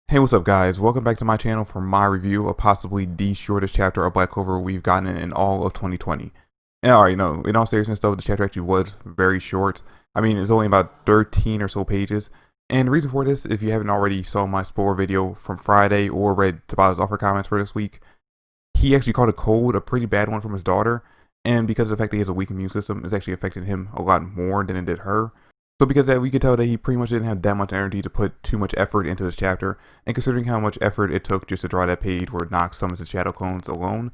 Hey, what's up guys? Welcome back to my channel for my review of possibly the shortest chapter of Black Clover we've gotten in all of 2020. And alright, no, in all seriousness though, the chapter actually was very short. I mean, it's only about 13 or so pages. And the reason for this, if you haven't already saw my spoiler video from Friday or read Tabata's offer comments for this week, he actually caught a cold, a pretty bad one from his daughter. And because of the fact that he has a weak immune system, it's actually affected him a lot more than it did her. So because of that, we could tell that he pretty much didn't have that much energy to put too much effort into this chapter, and considering how much effort it took just to draw that page where Nox summons his shadow clones alone,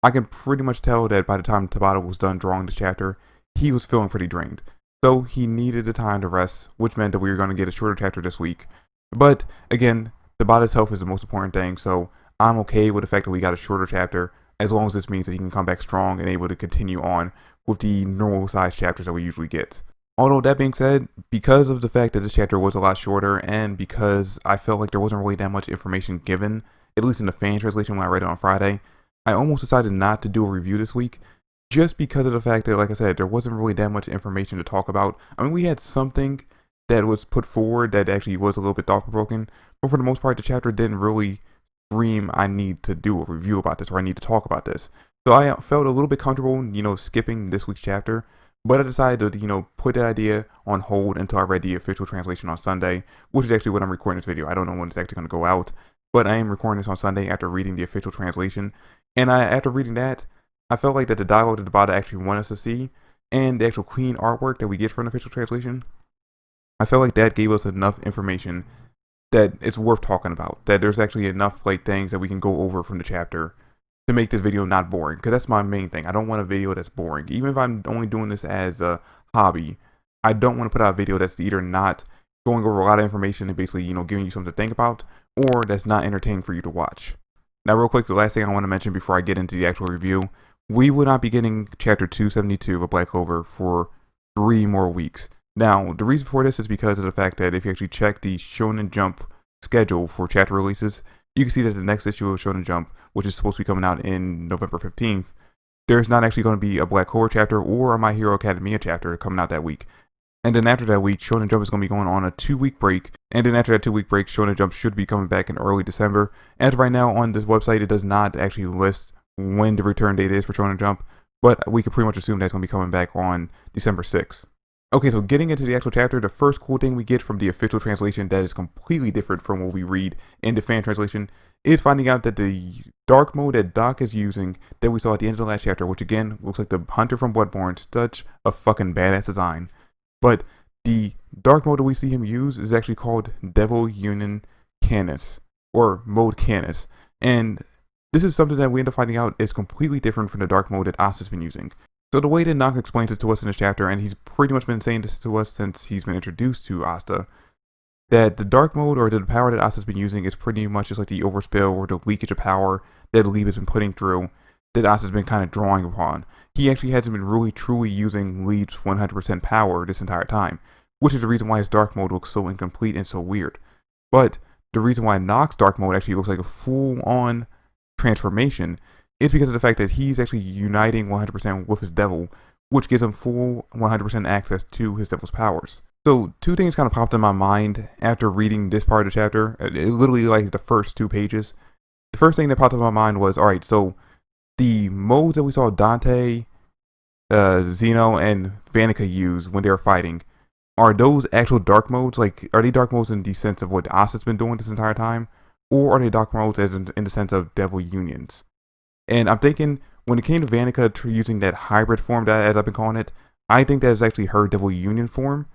I can pretty much tell that by the time Tabata was done drawing this chapter, he was feeling pretty drained. So he needed the time to rest, which meant that we were going to get a shorter chapter this week. But again, Tabata's health is the most important thing, so I'm okay with the fact that we got a shorter chapter, as long as this means that he can come back strong and able to continue on with the normal sized chapters that we usually get. Although that being said, because of the fact that this chapter was a lot shorter and because I felt like there wasn't really that much information given, at least in the fan translation when I read it on Friday, I almost decided not to do a review this week just because of the fact that, like I said, there wasn't really that much information to talk about. I mean, we had something that was put forward that actually was a little bit thought-provoking, but for the most part, the chapter didn't really scream, I need to do a review about this or I need to talk about this. So I felt a little bit comfortable, skipping this week's chapter. But I decided to, put that idea on hold until I read the official translation on Sunday, which is actually when I'm recording this video. I don't know when it's actually going to go out, but I am recording this on Sunday after reading the official translation. And after reading that, I felt like that the dialogue that the Bada actually wanted us to see, and the actual clean artwork that we get from the official translation, I felt like that gave us enough information that it's worth talking about. That there's actually enough things that we can go over from the chapter to make this video not boring, because that's my main thing. I don't want a video that's boring. Even if I'm only doing this as a hobby, I don't want to put out a video that's either not going over a lot of information and basically, giving you something to think about, or that's not entertaining for you to watch. Now, real quick, the last thing I want to mention before I get into the actual review, we will not be getting chapter 272 of Black Clover for 3 more weeks. Now, the reason for this is because of the fact that if you actually check the Shonen Jump schedule for chapter releases, you can see that the next issue of Shonen Jump, which is supposed to be coming out in November 15th, there's not actually going to be a Black Clover chapter or a My Hero Academia chapter coming out that week. And then after that week, Shonen Jump is going to be going on a 2-week break. And then after that 2-week break, Shonen Jump should be coming back in early December. As of right now on this website, it does not actually list when the return date is for Shonen Jump, but we can pretty much assume that's going to be coming back on December 6th. Okay, so getting into the actual chapter, the first cool thing we get from the official translation that is completely different from what we read in the fan translation is finding out that the dark mode that Doc is using that we saw at the end of the last chapter, which again looks like the Hunter from Bloodborne, such a fucking badass design. But the dark mode that we see him use is actually called Devil Union Canis, or Mode Canis. And this is something that we end up finding out is completely different from the dark mode that Asta's been using. So the way that Nox explains it to us in this chapter, and he's pretty much been saying this to us since he's been introduced to Asta, that the dark mode or the power that Asta's been using is pretty much just like the overspill or the leakage of power that Lieb has been putting through, that Asta's been kind of drawing upon. He actually hasn't been really truly using Lieb's 100% power this entire time, which is the reason why his dark mode looks so incomplete and so weird. But the reason why Nox's dark mode actually looks like a full-on transformation is because of the fact that he's actually uniting 100% with his devil, which gives him full 100% access to his devil's powers. So 2 things kind of popped in my mind after reading this part of the chapter, literally like the first 2 pages. The first thing that popped in my mind was, alright, so the modes that we saw Dante, Zeno, and Vanica use when they were fighting, are those actual dark modes? Like, are they dark modes in the sense of what Asta's been doing this entire time? Or are they dark modes as in the sense of devil unions? And I'm thinking, when it came to Vanica using that hybrid form, that as I've been calling it, I think that is actually her devil union form.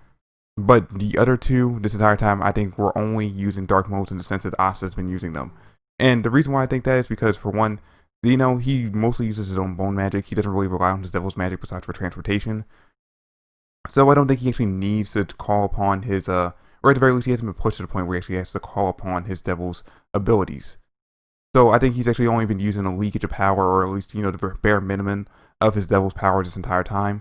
But the other 2, this entire time, I think we're only using dark modes in the sense that Asta's been using them. And the reason why I think that is because, for one, Zeno, he mostly uses his own bone magic. He doesn't really rely on his devil's magic besides for transportation. So I don't think he actually needs to call upon his, or at the very least, he hasn't been pushed to the point where he actually has to call upon his devil's abilities. So I think he's actually only been using a leakage of power, or at least, the bare minimum of his devil's power this entire time.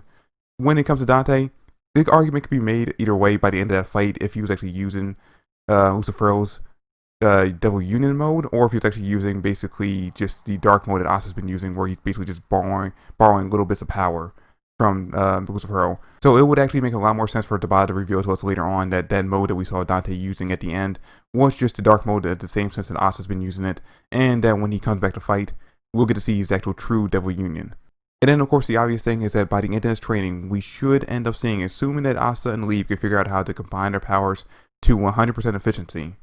When it comes to Dante, the argument could be made either way by the end of that fight if he was actually using Lucifero's Devil Union mode, or if he was actually using basically just the dark mode that Asta's been using, where he's basically just borrowing little bits of power from Lucifer. So it would actually make a lot more sense for Tabata to reveal to us later on that that mode that we saw Dante using at the end was just the dark mode at the same sense that Asta's been using it, and that when he comes back to fight, we'll get to see his actual true devil union. And then of course the obvious thing is that by the end of this training, we should end up seeing, assuming that Asta and Lieb can figure out how to combine their powers to 100% efficiency,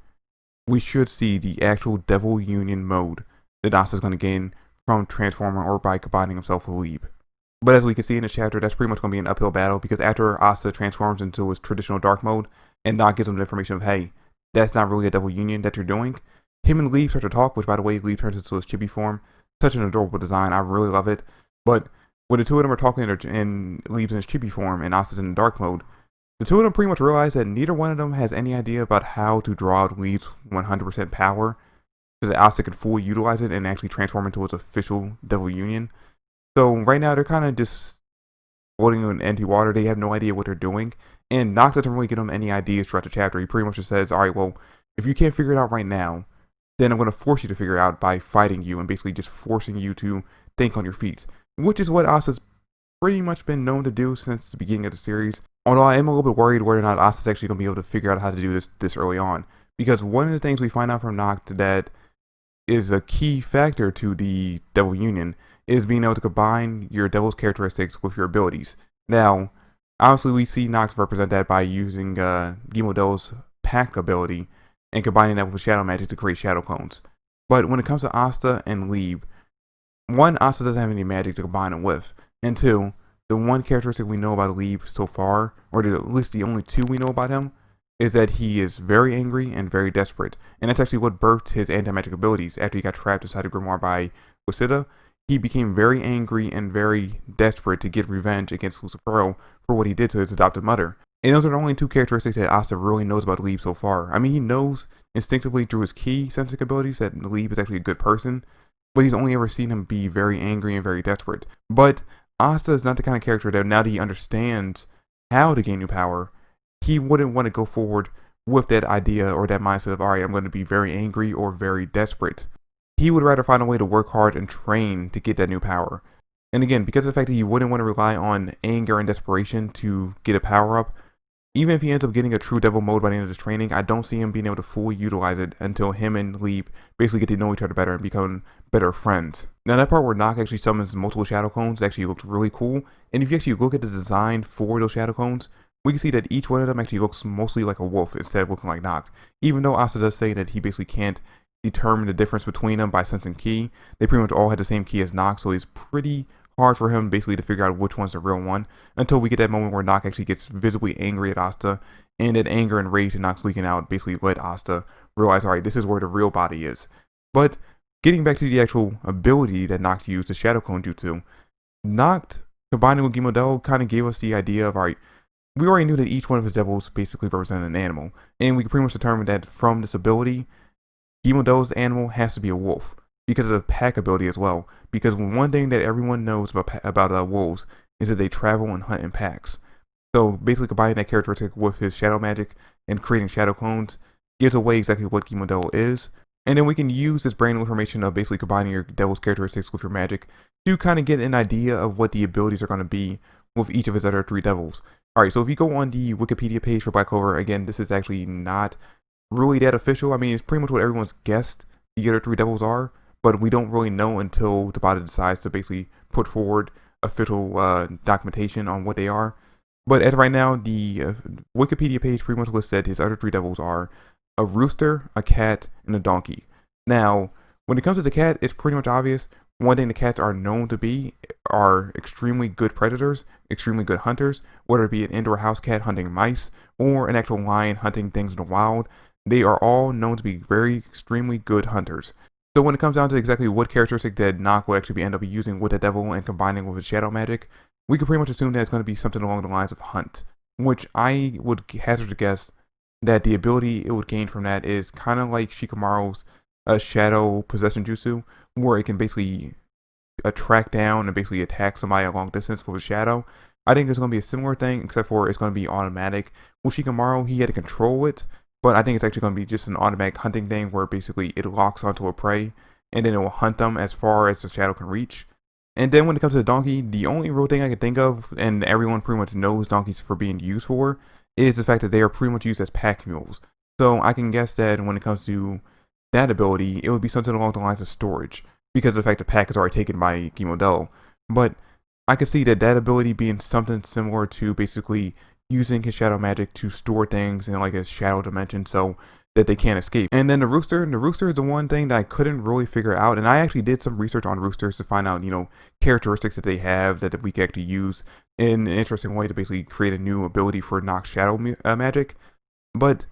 we should see the actual devil union mode that Asta's going to gain from transforming or by combining himself with Lieb. But as we can see in this chapter, that's pretty much going to be an uphill battle, because after Asta transforms into his traditional dark mode and Noct gives him the information of, hey, that's not really a devil union that you're doing, him and Lieb start to talk, which by the way, Lieb turns into his chibi form. Such an adorable design, I really love it. But when the two of them are talking and Lieb's in his chibi form and Asta's in the dark mode, the two of them pretty much realize that neither one of them has any idea about how to draw out Lieb's 100% power so that Asta can fully utilize it and actually transform into its official devil union. So right now they're kind of just floating in empty water. They have no idea what they're doing, and Noct doesn't really give them any ideas throughout the chapter. He pretty much just says, alright, well, if you can't figure it out right now, then I'm going to force you to figure it out by fighting you and basically just forcing you to think on your feet, which is what Asta's pretty much been known to do since the beginning of the series. Although I am a little bit worried whether or not Asta's actually going to be able to figure out how to do this early on, because one of the things we find out from Noct that is a key factor to the devil union is being able to combine your devil's characteristics with your abilities. Now, obviously we see Noct represent that by using Gimodel's pack ability and combining that with shadow magic to create shadow clones. But when it comes to Asta and Lieb, one, Asta doesn't have any magic to combine it with, and two, the one characteristic we know about Lieb so far, or at least the only two we know about him, is that he is very angry and very desperate. And that's actually what birthed his anti-magic abilities. After he got trapped inside the grimoire by Wasita, he became very angry and very desperate to get revenge against Lucifer for what he did to his adopted mother. And those are the only two characteristics that Asta really knows about Lieb so far. I mean, he knows instinctively through his key sensing abilities that Lieb is actually a good person, but he's only ever seen him be very angry and very desperate. But Asta is not the kind of character that now that he understands how to gain new power, he wouldn't want to go forward with that idea or that mindset of, alright, I'm going to be very angry or very desperate. He would rather find a way to work hard and train to get that new power. And again, because of the fact that he wouldn't want to rely on anger and desperation to get a power up, even if he ends up getting a true devil mode by the end of this training, I don't see him being able to fully utilize it until him and Lieb basically get to know each other better and become better friends. Now that part where Noct actually summons multiple shadow clones actually looks really cool, and if you actually look at the design for those shadow clones, we can see that each one of them actually looks mostly like a wolf instead of looking like Noct. Even though Asta does say that he basically can't determine the difference between them by sensing ki, they pretty much all had the same ki as Noct, so it's pretty hard for him basically to figure out which one's the real one until we get that moment where Noct actually gets visibly angry at Asta, and that anger and rage and Noct's leaking out basically let Asta realize, alright, this is where the real body is. But getting back to the actual ability that Noct used, the Shadow Clone Jutsu, Noct combining with Gimodel kind of gave us the idea of, alright, we already knew that each one of his devils basically represented an animal, and we could pretty much determine that from this ability, Gimodel's animal has to be a wolf, because of the pack ability as well. Because one thing that everyone knows about wolves is that they travel and hunt in packs. So basically combining that characteristic with his shadow magic and creating shadow clones gives away exactly what Gimodel is. And then we can use this brand new information of basically combining your devil's characteristics with your magic to kind of get an idea of what the abilities are going to be with each of his other three devils. Alright, so if you go on the Wikipedia page for Black Clover, again, this is actually not really that official. I mean, it's pretty much what everyone's guessed the other three devils are, but we don't really know until Tabata decides to basically put forward official documentation on what they are. But as of right now, the Wikipedia page pretty much lists that his other three devils are a rooster, a cat, and a donkey. Now, when it comes to the cat, it's pretty much obvious. One thing the cats are known to be are extremely good predators, extremely good hunters, whether it be an indoor house cat hunting mice or an actual lion hunting things in the wild. They are all known to be very extremely good hunters. So when it comes down to exactly what characteristic that Noct will actually end up using with the devil and combining with his shadow magic, we could pretty much assume that it's going to be something along the lines of hunt, which I would hazard to guess that the ability it would gain from that is kind of like Shikamaru's shadow possession jutsu, where it can basically track down and basically attack somebody a long distance with a shadow. I think it's going to be a similar thing, except for it's going to be automatic. With Shikamaru, he had to control it, but I think it's actually going to be just an automatic hunting thing where basically it locks onto a prey and then it will hunt them as far as the shadow can reach. And then when it comes to the donkey, the only real thing I can think of, and everyone pretty much knows donkeys for being used for, is the fact that they are pretty much used as pack mules. So I can guess that when it comes to that ability, it would be something along the lines of storage, because of the fact the pack is already taken by Gimodel. But I could see that ability being something similar to basically using his shadow magic to store things in like a shadow dimension, so that they can't escape. And then the rooster is the one thing that I couldn't really figure out. And I actually did some research on roosters to find out, characteristics that they have that we can actually use in an interesting way to basically create a new ability for Nox shadow magic. But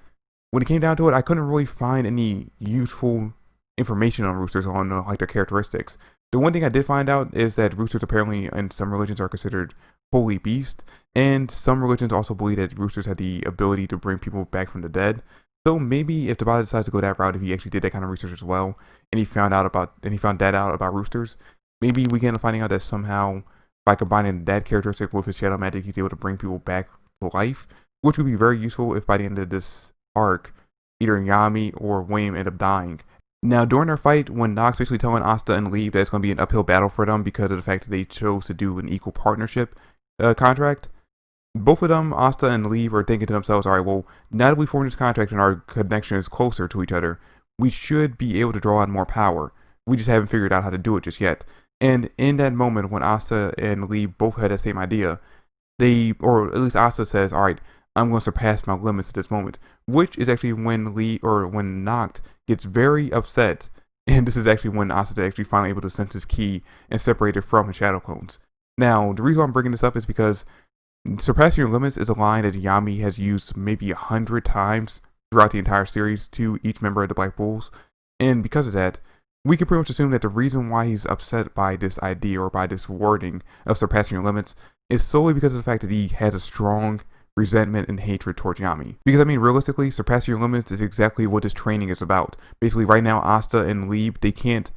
when it came down to it, I couldn't really find any useful information on roosters on like their characteristics. The one thing I did find out is that roosters apparently in some religions are considered holy beasts, and some religions also believe that roosters have the ability to bring people back from the dead. So maybe if Tabata decides to go that route, if he actually did that kind of research as well, and he found that out about roosters, maybe we can end up finding out that somehow by combining that characteristic with his shadow magic, he's able to bring people back to life, which would be very useful if by the end of this arc, either Yami or William end up dying. Now, during their fight, when Nox basically telling Asta and Lieb that it's going to be an uphill battle for them because of the fact that they chose to do an equal partnership contract, both of them, Asta and Lieb, are thinking to themselves, all right, well, now that we formed this contract and our connection is closer to each other, we should be able to draw on more power. We just haven't figured out how to do it just yet. And in that moment, when Asta and Lieb both had the same idea, or at least Asta says, all right, I'm going to surpass my limits at this moment, which is actually when when Noct gets very upset. And this is actually when Asta is actually finally able to sense his ki and separate it from his shadow clones. Now, the reason why I'm bringing this up is because surpassing your limits is a line that Yami has used maybe 100 times throughout the entire series to each member of the Black Bulls. And because of that, we can pretty much assume that the reason why he's upset by this idea or by this wording of surpassing your limits is solely because of the fact that he has a strong resentment and hatred towards Yami. Because I mean, realistically, surpassing your limits is exactly what this training is about. Basically, right now, Asta and Lieb, they can't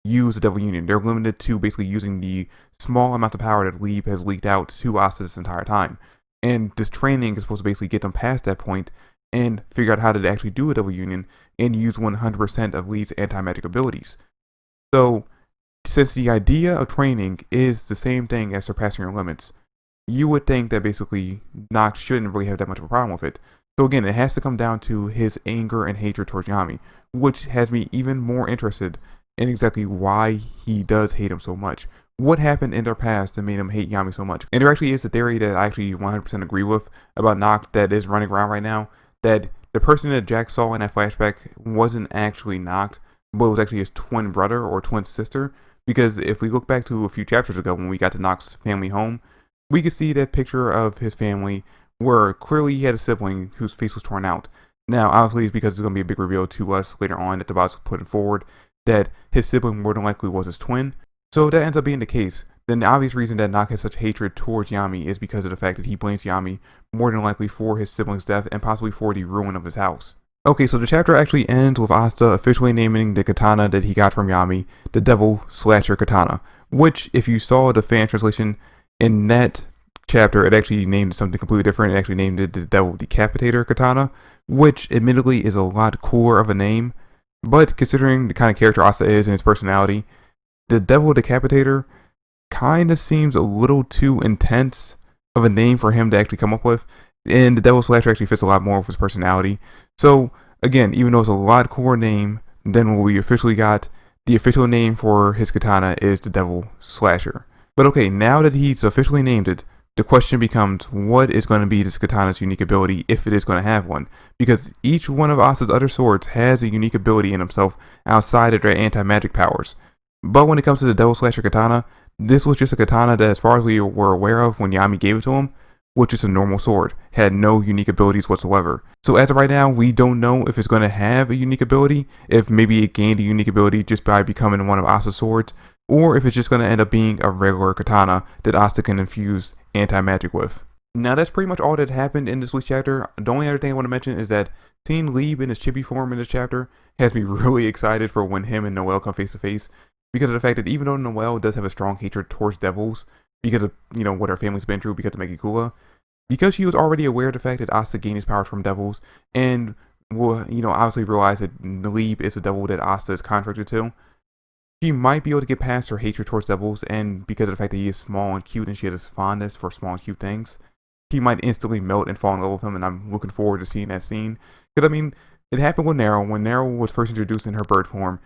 use the Devil Union. They're limited to basically using the small amount of power that Lieb has leaked out to Asta this entire time. And this training is supposed to basically get them past that point and figure out how to actually do a Devil Union and use 100% of Lieb's anti-magic abilities. So, since the idea of training is the same thing as surpassing your limits, you would think that basically Nox shouldn't really have that much of a problem with it. So again, it has to come down to his anger and hatred towards Yami, which has me even more interested in exactly why he does hate him so much. What happened in their past that made him hate Yami so much? And there actually is a theory that I actually 100% agree with about Nox that is running around right now, that the person that Jack saw in that flashback wasn't actually Nox, but it was actually his twin brother or twin sister. Because if we look back to a few chapters ago when we got to Nox's family home, we could see that picture of his family where clearly he had a sibling whose face was torn out. Now, obviously, it's because it's going to be a big reveal to us later on that the boss putting forward that his sibling more than likely was his twin. So that ends up being the case. Then the obvious reason that Nox has such hatred towards Yami is because of the fact that he blames Yami more than likely for his sibling's death and possibly for the ruin of his house. Okay, so the chapter actually ends with Asta officially naming the katana that he got from Yami the Devil Slasher Katana, which, if you saw the fan translation, in that chapter, it actually named something completely different. It actually named it the Devil Decapitator Katana, which admittedly is a lot cooler of a name. But considering the kind of character Asta is and his personality, the Devil Decapitator kind of seems a little too intense of a name for him to actually come up with. And the Devil Slasher actually fits a lot more with his personality. So, again, even though it's a lot cooler name than what we officially got, the official name for his katana is the Devil Slasher. But okay, now that he's officially named it, the question becomes, what is going to be this katana's unique ability if it is going to have one? Because each one of Asta's other swords has a unique ability in himself outside of their anti-magic powers. But when it comes to the Devil Slasher Katana, this was just a katana that, as far as we were aware of when Yami gave it to him, was just a normal sword, had no unique abilities whatsoever. So as of right now, we don't know if it's going to have a unique ability, if maybe it gained a unique ability just by becoming one of Asta's swords, or if it's just going to end up being a regular katana that Asta can infuse anti-magic with. Now that's pretty much all that happened in this week's chapter. The only other thing I want to mention is that seeing Lieb in his chibi form in this chapter has me really excited for when him and Noelle come face to face, because of the fact that even though Noelle does have a strong hatred towards devils because of, what her family's been through because of Megikula, because she was already aware of the fact that Asta gained his powers from devils and will, obviously realize that Lieb is a devil that Asta is contracted to, She might be able to get past her hatred towards devils, and because of the fact that he is small and cute and she has this fondness for small and cute things, he might instantly melt and fall in love with him, and I'm looking forward to seeing that scene. Because, I mean, it happened with Nero. When Nero was first introduced in her bird form,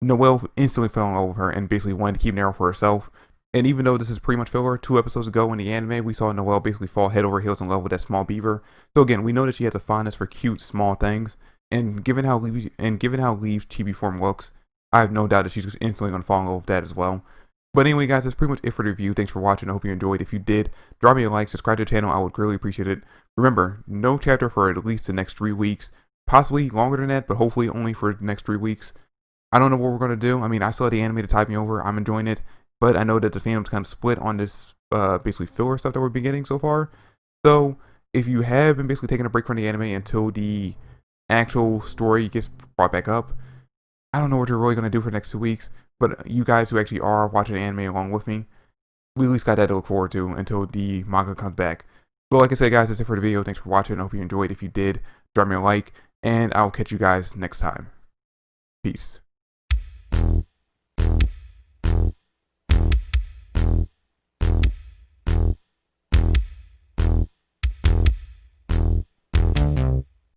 Noelle instantly fell in love with her and basically wanted to keep Nero for herself. And even though this is pretty much filler, 2 episodes ago in the anime, we saw Noelle basically fall head over heels in love with that small beaver. So again, we know that she has a fondness for cute, small things. And given how Leave's chibi form looks, I have no doubt that she's just instantly going to fall in love with that as well. But anyway, guys, that's pretty much it for the review. Thanks for watching. I hope you enjoyed. If you did, drop me a like, subscribe to the channel. I would greatly appreciate it. Remember, no chapter for at least the next 3 weeks. Possibly longer than that, but hopefully only for the next 3 weeks. I don't know what we're going to do. I mean, I still have the anime to tide me over. I'm enjoying it. But I know that the fandom's kind of split on this basically filler stuff that we've been getting so far. So if you have been basically taking a break from the anime until the actual story gets brought back up, I don't know what you're really going to do for the next 2 weeks. But you guys who actually are watching the anime along with me, we at least got that to look forward to until the manga comes back. But like I said, guys, that's it for the video. Thanks for watching. I hope you enjoyed. If you did, drop me a like. And I'll catch you guys next time. Peace.